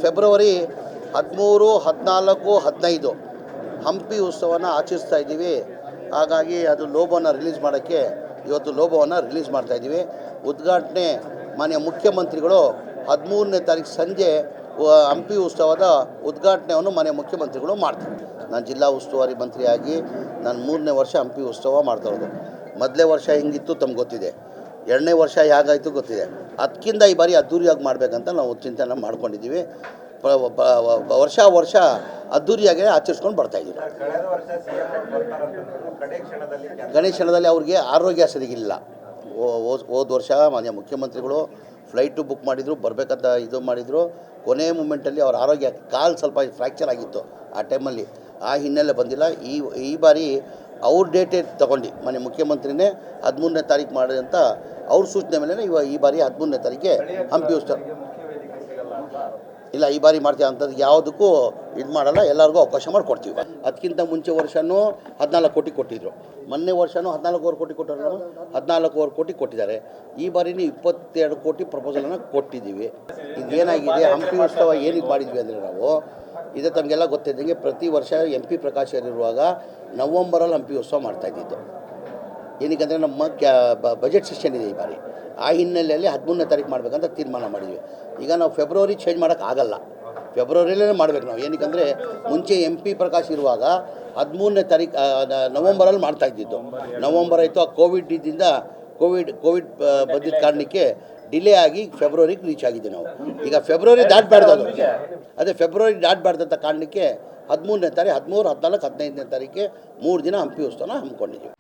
February 13, 14, 15 Hampi ಉತ್ಸವನ ಆಚರಿಸ್ತಾ ಇದ್ದೀವಿ. ಹಾಗಾಗಿ ಅದು ಲೋಗೋನ ರಿಲೀಸ್ ಮಾಡೋಕ್ಕೆ ಇವತ್ತು ಲೋಗೋವನ್ನು ರಿಲೀಸ್ ಮಾಡ್ತಾಯಿದ್ದೀವಿ. ಉದ್ಘಾಟನೆ ಮಾನ್ಯ ಮುಖ್ಯಮಂತ್ರಿಗಳು 13ನೇ ತಾರೀಕು ಸಂಜೆ ಹಂಪಿ ಉತ್ಸವದ ಉದ್ಘಾಟನೆಯನ್ನು ಮಾನ್ಯ ಮುಖ್ಯಮಂತ್ರಿಗಳು ಮಾಡ್ತಾರೆ. ನಾನು ಜಿಲ್ಲಾ ಉಸ್ತುವಾರಿ ಮಂತ್ರಿಯಾಗಿ ನಾನು 3ನೇ ವರ್ಷ ಹಂಪಿ ಉತ್ಸವ ಮಾಡ್ತಾ ಇರೋದು. ಮೊದಲನೇ ವರ್ಷ ಹೆಂಗಿತ್ತು ತಮ್ಗೆ ಗೊತ್ತಿದೆ, 2ನೇ ವರ್ಷ ಹೇಗಾಯಿತು ಗೊತ್ತಿದೆ. ಅದಕ್ಕಿಂತ ಈ ಬಾರಿ ಅದ್ದೂರಿಯಾಗಿ ಮಾಡಬೇಕಂತ ನಾವು ಚಿಂತನೆ ಮಾಡ್ಕೊಂಡಿದ್ದೀವಿ. ವರ್ಷ ಅದ್ದೂರಿಯಾಗಿ ಆಚರಿಸ್ಕೊಂಡು ಬರ್ತಾಯಿದ್ದೀವಿ. ಗಣೇಶನದಲ್ಲಿ ಅವ್ರಿಗೆ ಆರೋಗ್ಯ ಸರಿಗಿಲ್ಲ. ಹೋದ ವರ್ಷ ಮಾನ್ಯ ಮುಖ್ಯಮಂತ್ರಿಗಳು ಫ್ಲೈಟು ಬುಕ್ ಮಾಡಿದರು, ಬರಬೇಕಂತ ಇದು ಮಾಡಿದರು. ಕೊನೆ ಮೂಮೆಂಟಲ್ಲಿ ಅವ್ರ ಆರೋಗ್ಯ ಕಾಲು ಸ್ವಲ್ಪ ಫ್ರ್ಯಾಕ್ಚರ್ ಆಗಿತ್ತು ಆ ಟೈಮಲ್ಲಿ. ಆ ಹಿನ್ನೆಲೆ ಬಂದಿಲ್ಲ. ಈ ಬಾರಿ ಅವ್ರ ಡೇಟೇ ತೊಗೊಂಡು ಮಾನ್ಯ ಮುಖ್ಯಮಂತ್ರಿನೇ 13ನೇ ತಾರೀಕು ಮಾಡಿ ಅಂತ ಅವ್ರ ಸೂಚನೆ ಮೇಲೆ ಈ ಬಾರಿ 13ನೇ ತಾರೀಕಿಗೆ ಹಂಪಿ ಉತ್ಸವ ಇಲ್ಲ. ಈ ಬಾರಿ ಮಾಡ್ತೀವಿ ಅಂಥದ್ದು ಯಾವುದಕ್ಕೂ ಇದು ಮಾಡಲ್ಲ, ಎಲ್ಲರಿಗೂ ಅವಕಾಶ ಮಾಡಿಕೊಡ್ತೀವಿ. ಅದಕ್ಕಿಂತ ಮುಂಚೆ ವರ್ಷವೂ 14 ಕೋಟಿ ಕೊಟ್ಟಿದ್ದರು. ಮೊನ್ನೆ ವರ್ಷವೂ 14 ಕೋಟಿ ಕೊಟ್ಟರು, 14 ಕೋಟಿ ಕೊಟ್ಟಿದ್ದಾರೆ. ಈ ಬಾರಿನೂ 22 ಕೋಟಿ ಪ್ರಪೋಸಲನ್ನು ಕೊಟ್ಟಿದ್ದೀವಿ. ಇದೇನಾಗಿದೆ, ಹಂಪಿ ಉತ್ಸವ ಏನಕ್ಕೆ ಮಾಡಿದ್ವಿ ಅಂದರೆ ನಾವು ಇದು ತಮಗೆಲ್ಲ ಗೊತ್ತಿದ್ದಂಗೆ ಪ್ರತಿ ವರ್ಷ MP ಪ್ರಕಾಶ್ ಇರುವಾಗ ನವಂಬರಲ್ಲಿ ಹಂಪಿ ಉತ್ಸವ ಮಾಡ್ತಾಯಿದ್ದಿದ್ದು. ಏನಕ್ಕಂದರೆ ನಮ್ಮ ಬಜೆಟ್ ಸೆಷನ್ ಇದೆ ಈ ಬಾರಿ. ಆ ಹಿನ್ನೆಲೆಯಲ್ಲಿ 13ನೇ ತಾರೀಕು ಮಾಡಬೇಕಂತ ತೀರ್ಮಾನ ಮಾಡಿದ್ವಿ. ಈಗ ನಾವು ಫೆಬ್ರವರಿ ಚೇಂಜ್ ಮಾಡೋಕ್ಕಾಗಲ್ಲ, ಫೆಬ್ರವರಿಯಲ್ಲೇ ಮಾಡಬೇಕು ನಾವು. ಏನಕ್ಕಂದರೆ ಮುಂಚೆ MP ಪ್ರಕಾಶ್ ಇರುವಾಗ 13ನೇ ತಾರೀಕು ನವಂಬರಲ್ಲಿ ಮಾಡ್ತಾಯಿದ್ದಿದ್ದು. ನವಂಬರ್ ಆಯಿತು, ಆ ಕೋವಿಡ್ ಬಂದಿದ್ದ ಕಾರಣಕ್ಕೆ ಡಿಲೇ ಆಗಿ ಫೆಬ್ರವರಿಗೆ ರೀಚ್ ಆಗಿದ್ದೆ ನಾವು. ಈಗ ಫೆಬ್ರವರಿ ದಾಟಬಾರ್ದು, ಅದೇ ಫೆಬ್ರವರಿ ದಾಟಬಾರ್ದಂಥ ಕಾರಣಕ್ಕೆ 13ನೇ ತಾರೀಕು, 13, 14, 15ನೇ ತಾರೀಕಿಗೆ 3 ದಿನ ಹಂಪಿ ಉತ್ಸವನ ಹಮ್ಮಿಕೊಂಡಿದ್ದೀವಿ.